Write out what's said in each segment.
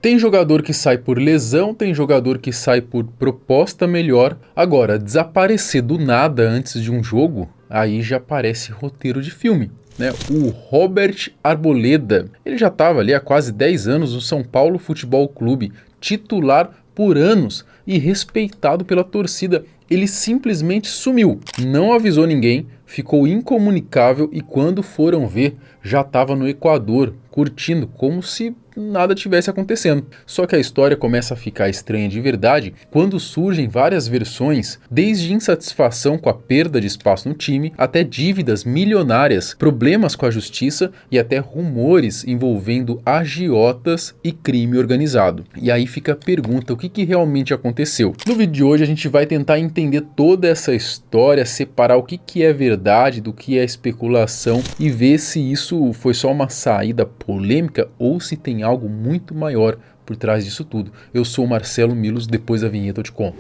Tem jogador que sai por lesão, tem jogador que sai por proposta melhor. Agora, desaparecer do nada antes de um jogo, aí já parece roteiro de filme, né? O Robert Arboleda, ele já estava ali há quase 10 anos no São Paulo Futebol Clube, titular por anos e respeitado pela torcida. Ele simplesmente sumiu, não avisou ninguém, ficou incomunicável e quando foram ver, já estava no Equador, curtindo como se nada tivesse acontecendo. Só que a história começa a ficar estranha de verdade quando surgem várias versões, desde insatisfação com a perda de espaço no time, até dívidas milionárias, problemas com a justiça e até rumores envolvendo agiotas e crime organizado. E aí fica a pergunta, o que realmente aconteceu? No vídeo de hoje a gente vai tentar entender toda essa história, separar o que é verdade do que é especulação e ver se isso foi só uma saída polêmica ou se tem algo muito maior por trás disso tudo. Eu sou o Marcelo Milos, depois da vinheta eu te conto.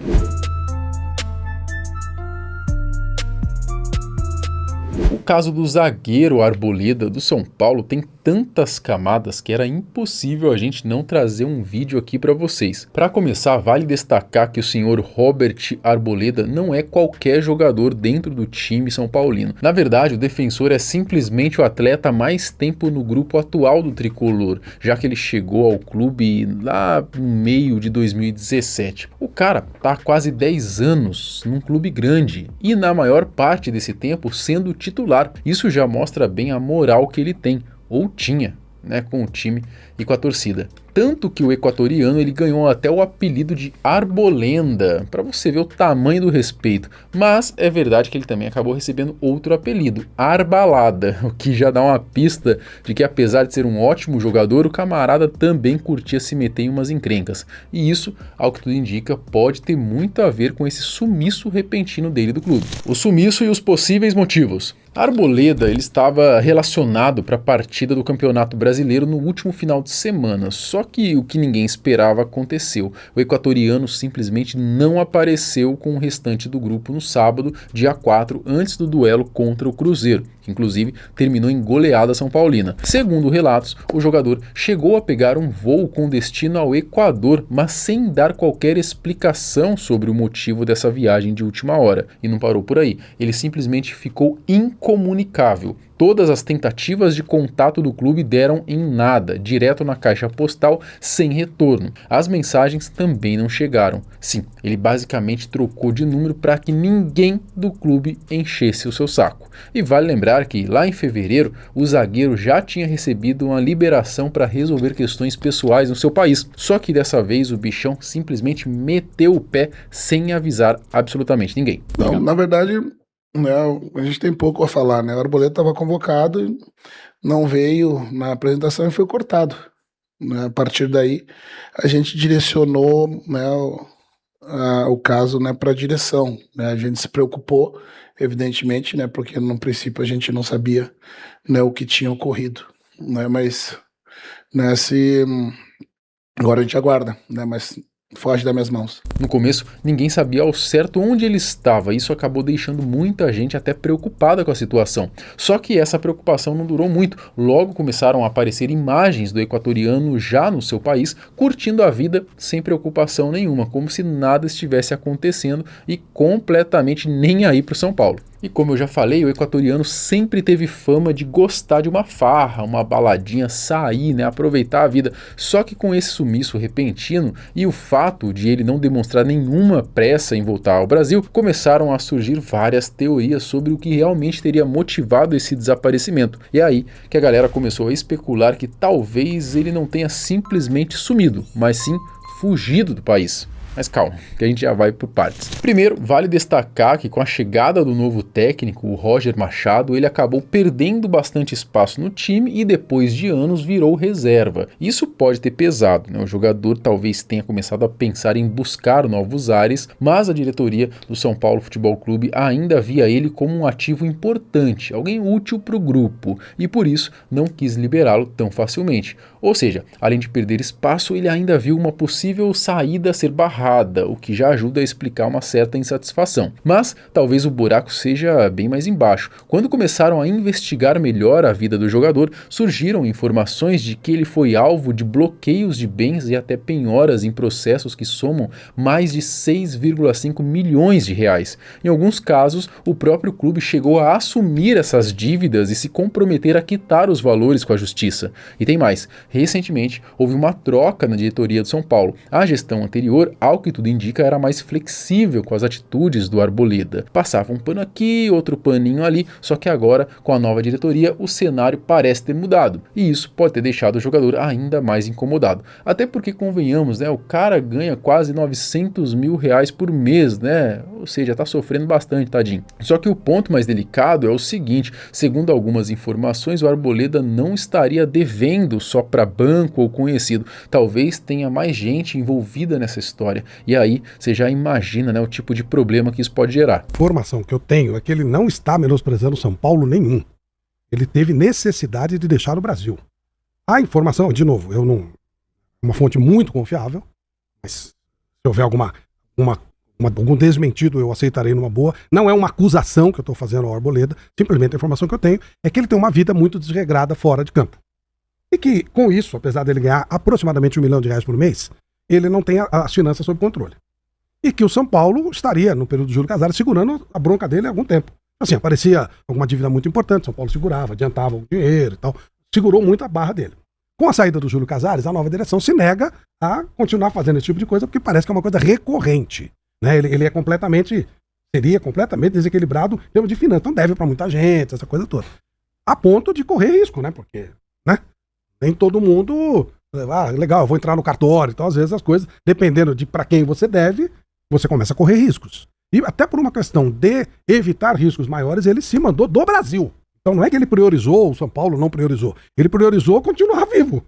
O caso do zagueiro Arboleda do São Paulo tem tantas camadas que era impossível a gente não trazer um vídeo aqui para vocês. Para começar, vale destacar que o senhor Robert Arboleda não é qualquer jogador dentro do time são paulino. Na verdade, o defensor é simplesmente o atleta há mais tempo no grupo atual do tricolor, já que ele chegou ao clube lá no meio de 2017. O cara tá há quase 10 anos num clube grande e na maior parte desse tempo sendo titular. Isso já mostra bem a moral que ele tem, ou tinha, né, com o time e com a torcida. Tanto que o equatoriano ele ganhou até o apelido de Arbolenda, para você ver o tamanho do respeito. Mas é verdade que ele também acabou recebendo outro apelido, Arbalada, o que já dá uma pista de que apesar de ser um ótimo jogador, o camarada também curtia se meter em umas encrencas. E isso, ao que tudo indica, pode ter muito a ver com esse sumiço repentino dele do clube. O sumiço e os possíveis motivos. Arboleda ele estava relacionado para a partida do Campeonato Brasileiro no último final de semana, só que o que ninguém esperava aconteceu. O equatoriano simplesmente não apareceu com o restante do grupo no sábado, dia 4, antes do duelo contra o Cruzeiro, que inclusive terminou em goleada são paulina. Segundo relatos, o jogador chegou a pegar um voo com destino ao Equador, mas sem dar qualquer explicação sobre o motivo dessa viagem de última hora. E não parou por aí, ele simplesmente ficou incomunicável. Todas as tentativas de contato do clube deram em nada, direto na caixa postal, sem retorno. As mensagens também não chegaram. Sim, ele basicamente trocou de número para que ninguém do clube enchesse o seu saco. E vale lembrar que, lá em fevereiro, o zagueiro já tinha recebido uma liberação para resolver questões pessoais no seu país. Só que dessa vez o bichão simplesmente meteu o pé sem avisar absolutamente ninguém. Não, na verdade, né, a gente tem pouco a falar, né? O Arboleda estava convocado, não veio na apresentação e foi cortado, né? A partir daí, a gente direcionou, né, o caso, né, para a direção, né? A gente se preocupou, evidentemente, né, porque no princípio a gente não sabia, né, o que tinha ocorrido, né? Mas, né, se agora a gente aguarda, né? Mas foge das minhas mãos. No começo, ninguém sabia ao certo onde ele estava, isso acabou deixando muita gente até preocupada com a situação. Só que essa preocupação não durou muito, logo começaram a aparecer imagens do equatoriano já no seu país, curtindo a vida sem preocupação nenhuma, como se nada estivesse acontecendo e completamente nem aí para o São Paulo. E como eu já falei, o equatoriano sempre teve fama de gostar de uma farra, uma baladinha, sair, né, aproveitar a vida. Só que com esse sumiço repentino e o fato de ele não demonstrar nenhuma pressa em voltar ao Brasil, começaram a surgir várias teorias sobre o que realmente teria motivado esse desaparecimento. E é aí que a galera começou a especular que talvez ele não tenha simplesmente sumido, mas sim fugido do país. Mas calma, que a gente já vai por partes. Primeiro, vale destacar que com a chegada do novo técnico, o Roger Machado, ele acabou perdendo bastante espaço no time e depois de anos virou reserva. Isso pode ter pesado, né? O jogador talvez tenha começado a pensar em buscar novos ares, mas a diretoria do São Paulo Futebol Clube ainda via ele como um ativo importante, alguém útil para o grupo, e por isso não quis liberá-lo tão facilmente. Ou seja, além de perder espaço, ele ainda viu uma possível saída a ser barrada errada, o que já ajuda a explicar uma certa insatisfação. Mas talvez o buraco seja bem mais embaixo. Quando começaram a investigar melhor a vida do jogador, surgiram informações de que ele foi alvo de bloqueios de bens e até penhoras em processos que somam mais de 6,5 milhões de reais. Em alguns casos, o próprio clube chegou a assumir essas dívidas e se comprometer a quitar os valores com a justiça. E tem mais, recentemente houve uma troca na diretoria do São Paulo. A gestão anterior, ao que tudo indica, era mais flexível com as atitudes do Arboleda. Passava um pano aqui, outro paninho ali, só que agora, com a nova diretoria, o cenário parece ter mudado. E isso pode ter deixado o jogador ainda mais incomodado. Até porque, convenhamos, né, o cara ganha quase 900 mil reais por mês, né? Ou seja, tá sofrendo bastante, tadinho. Só que o ponto mais delicado é o seguinte, segundo algumas informações, o Arboleda não estaria devendo só para banco ou conhecido. Talvez tenha mais gente envolvida nessa história. E aí, você já imagina, né, o tipo de problema que isso pode gerar. A informação que eu tenho é que ele não está menosprezando São Paulo nenhum. Ele teve necessidade de deixar o Brasil. A informação, de novo, eu não... uma fonte muito confiável, mas se houver algum desmentido, eu aceitarei numa boa. Não é uma acusação que eu estou fazendo ao Arboleda, simplesmente a informação que eu tenho é que ele tem uma vida muito desregrada fora de campo. E que, com isso, apesar dele ganhar aproximadamente R$1 milhão por mês, ele não tem as finanças sob controle. E que o São Paulo estaria, no período do Júlio Casares, segurando a bronca dele há algum tempo. Assim, aparecia alguma dívida muito importante, São Paulo segurava, adiantava o dinheiro e tal, segurou muito a barra dele. Com a saída do Júlio Casares, a nova direção se nega a continuar fazendo esse tipo de coisa, porque parece que é uma coisa recorrente. Né? Ele seria completamente desequilibrado em termos de finanças. Então deve para muita gente, essa coisa toda. A ponto de correr risco, né? Porque, né? Nem todo mundo... legal, eu vou entrar no cartório. Então, às vezes, as coisas, dependendo de para quem você deve, você começa a correr riscos. E até por uma questão de evitar riscos maiores, ele se mandou do Brasil. Então não é que ele priorizou, o São Paulo não priorizou. Ele priorizou continuar vivo.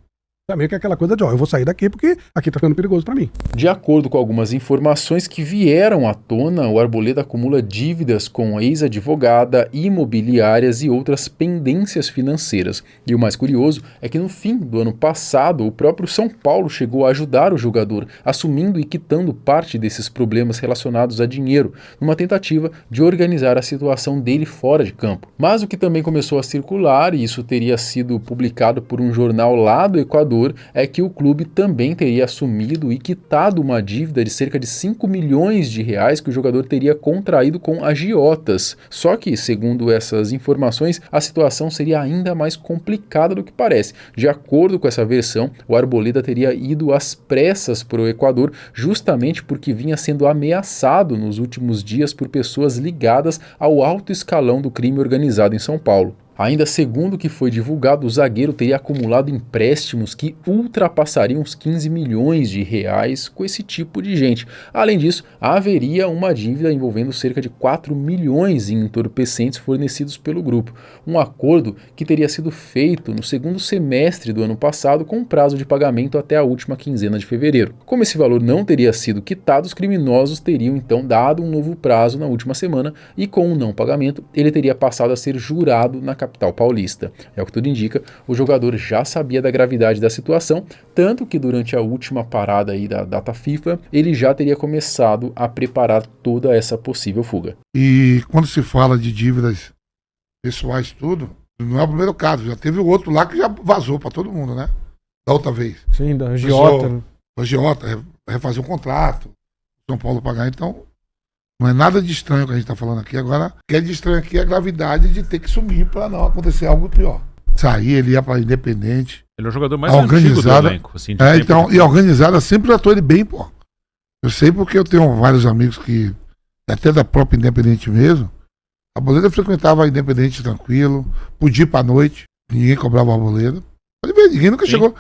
Também que é aquela coisa de, eu vou sair daqui porque aqui tá ficando perigoso para mim. De acordo com algumas informações que vieram à tona, o Arboleda acumula dívidas com ex-advogada, imobiliárias e outras pendências financeiras. E o mais curioso é que no fim do ano passado, o próprio São Paulo chegou a ajudar o jogador, assumindo e quitando parte desses problemas relacionados a dinheiro, numa tentativa de organizar a situação dele fora de campo. Mas o que também começou a circular, e isso teria sido publicado por um jornal lá do Equador, é que o clube também teria assumido e quitado uma dívida de cerca de 5 milhões de reais que o jogador teria contraído com agiotas. Só que, segundo essas informações, a situação seria ainda mais complicada do que parece. De acordo com essa versão, o Arboleda teria ido às pressas para o Equador justamente porque vinha sendo ameaçado nos últimos dias por pessoas ligadas ao alto escalão do crime organizado em São Paulo. Ainda segundo o que foi divulgado, o zagueiro teria acumulado empréstimos que ultrapassariam os 15 milhões de reais com esse tipo de gente. Além disso, haveria uma dívida envolvendo cerca de 4 milhões em entorpecentes fornecidos pelo grupo. Um acordo que teria sido feito no segundo semestre do ano passado com prazo de pagamento até a última quinzena de fevereiro. Como esse valor não teria sido quitado, os criminosos teriam então dado um novo prazo na última semana e com o não pagamento ele teria passado a ser jurado na capital paulista. É o que tudo indica, o jogador já sabia da gravidade da situação, tanto que durante a última parada aí da data FIFA, ele já teria começado a preparar toda essa possível fuga. E quando se fala de dívidas pessoais tudo, não é o primeiro caso, já teve o outro lá que já vazou para todo mundo, né? Da outra vez. Sim, da agiota. O agiota, refazer um contrato, São Paulo pagar, então não é nada de estranho que a gente está falando aqui. Agora, o que é de estranho aqui é a gravidade de ter que sumir para não acontecer algo pior. Sair, ele ia para Independente. Ele é o jogador mais antigo do elenco. Assim, então, e a organizada sempre tratou ele bem, pô. Eu sei porque eu tenho vários amigos que, até da própria Independente mesmo, a Arboleda frequentava a Independente tranquilo, podia ir pra noite, ninguém cobrava a Arboleda. Pode ver, ninguém nunca chegou.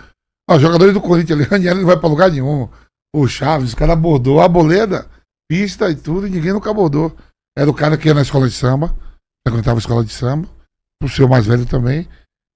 Ó, os jogadores do Corinthians ali, Ranieri não vai pra lugar nenhum. O Chaves, o cara abordou a Arboleda, pista e tudo, e ninguém nunca abordou. Era o cara que ia na escola de samba, frequentava a escola de samba, o seu mais velho também.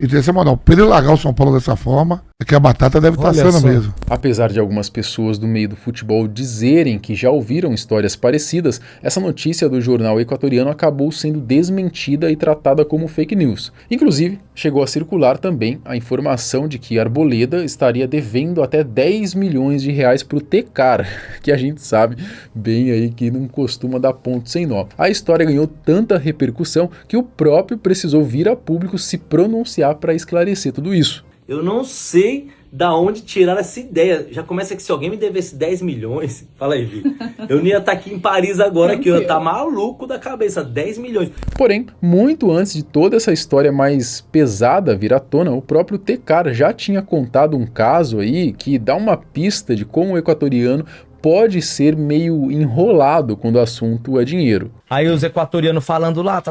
E tem essa moral, pra ele largar o São Paulo dessa forma, é que a batata deve estar assando mesmo. Apesar de algumas pessoas do meio do futebol dizerem que já ouviram histórias parecidas, essa notícia do jornal equatoriano acabou sendo desmentida e tratada como fake news. Inclusive, chegou a circular também a informação de que Arboleda estaria devendo até 10 milhões de reais pro Tecar, que a gente sabe bem aí que não costuma dar ponto sem nó. A história ganhou tanta repercussão que o próprio precisou vir a público se pronunciar para esclarecer tudo isso. Eu não sei da onde tiraram essa ideia. Já começa que se alguém me devesse 10 milhões... Fala aí, Vi. Eu não ia estar aqui em Paris agora, que eu ia estar maluco da cabeça. 10 milhões. Porém, muito antes de toda essa história mais pesada vir à tona, o próprio Tecar já tinha contado um caso aí que dá uma pista de como o equatoriano pode ser meio enrolado quando o assunto é dinheiro. Aí os equatorianos falando lá,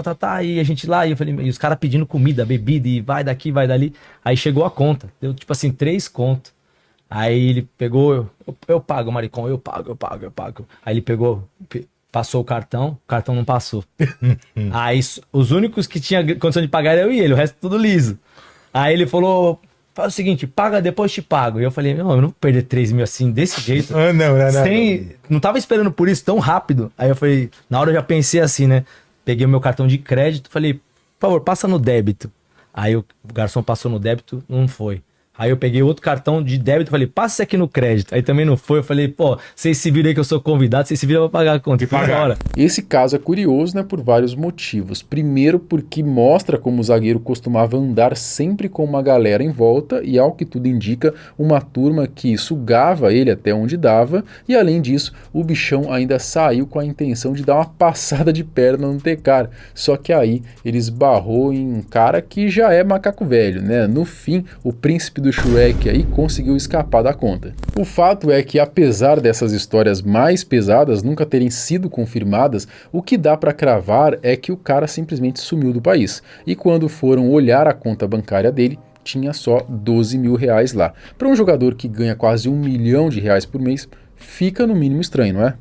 e a gente lá, e eu falei, e os caras pedindo comida, bebida, e vai daqui, vai dali. Aí chegou a conta, deu tipo assim, 3 contos. Aí ele pegou, eu pago, maricão, eu pago. Aí ele pegou, passou o cartão não passou. Aí os únicos que tinham condição de pagar era eu e ele, o resto tudo liso. Aí ele falou... Faz o seguinte, paga, depois te pago. E eu falei, não, eu não vou perder 3 mil assim, desse jeito. Não tava esperando por isso tão rápido. Aí eu falei, na hora eu já pensei assim, né? Peguei o meu cartão de crédito, falei, por favor, passa no débito. Aí o garçom passou no débito, não foi. Aí eu peguei outro cartão de débito, falei, passa aqui no crédito. Aí também não foi, eu falei, pô, vocês se viram aí que eu sou convidado, vocês se viram pra pagar a conta. Esse caso é curioso, né, por vários motivos. Primeiro, porque mostra como o zagueiro costumava andar sempre com uma galera em volta e, ao que tudo indica, uma turma que sugava ele até onde dava. E, além disso, o bichão ainda saiu com a intenção de dar uma passada de perna no Tecar. Só que aí ele esbarrou em um cara que já é macaco velho, né? No fim, o príncipe do Shrek aí conseguiu escapar da conta. O fato é que, apesar dessas histórias mais pesadas nunca terem sido confirmadas, o que dá para cravar é que o cara simplesmente sumiu do país. E quando foram olhar a conta bancária dele, tinha só 12 mil reais lá. Para um jogador que ganha quase R$1 milhão por mês, fica no mínimo estranho, não é?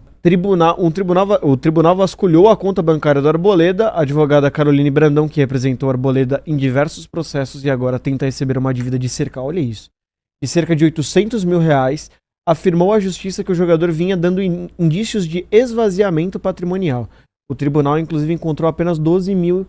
O tribunal vasculhou a conta bancária do Arboleda. A advogada Caroline Brandão, que representou o Arboleda em diversos processos e agora tenta receber uma dívida de olha isso, de cerca de R$800 mil, afirmou à justiça que o jogador vinha dando indícios de esvaziamento patrimonial. O tribunal, inclusive, encontrou apenas R$12 mil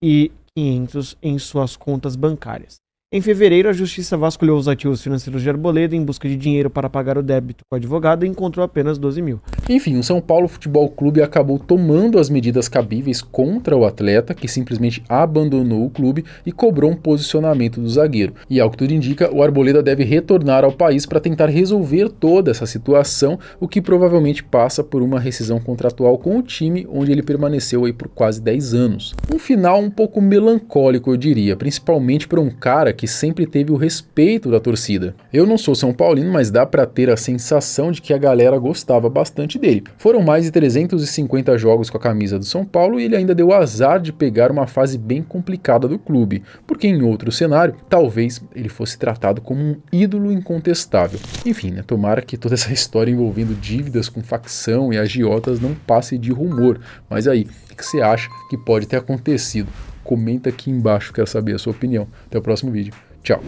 e 500 em suas contas bancárias. Em fevereiro, a justiça vasculhou os ativos financeiros de Arboleda em busca de dinheiro para pagar o débito com o advogado e encontrou apenas 12 mil. Enfim, o São Paulo Futebol Clube acabou tomando as medidas cabíveis contra o atleta, que simplesmente abandonou o clube e cobrou um posicionamento do zagueiro. E, ao que tudo indica, o Arboleda deve retornar ao país para tentar resolver toda essa situação, o que provavelmente passa por uma rescisão contratual com o time, onde ele permaneceu aí por quase 10 anos. Um final um pouco melancólico, eu diria, principalmente para um cara que sempre teve o respeito da torcida. Eu não sou São Paulino, mas dá pra ter a sensação de que a galera gostava bastante dele. Foram mais de 350 jogos com a camisa do São Paulo e ele ainda deu azar de pegar uma fase bem complicada do clube, porque em outro cenário, talvez ele fosse tratado como um ídolo incontestável. Enfim, né, tomara que toda essa história envolvendo dívidas com facção e agiotas não passe de rumor. Mas aí, o que você acha que pode ter acontecido? Comenta aqui embaixo, quero saber a sua opinião. Até o próximo vídeo. Tchau!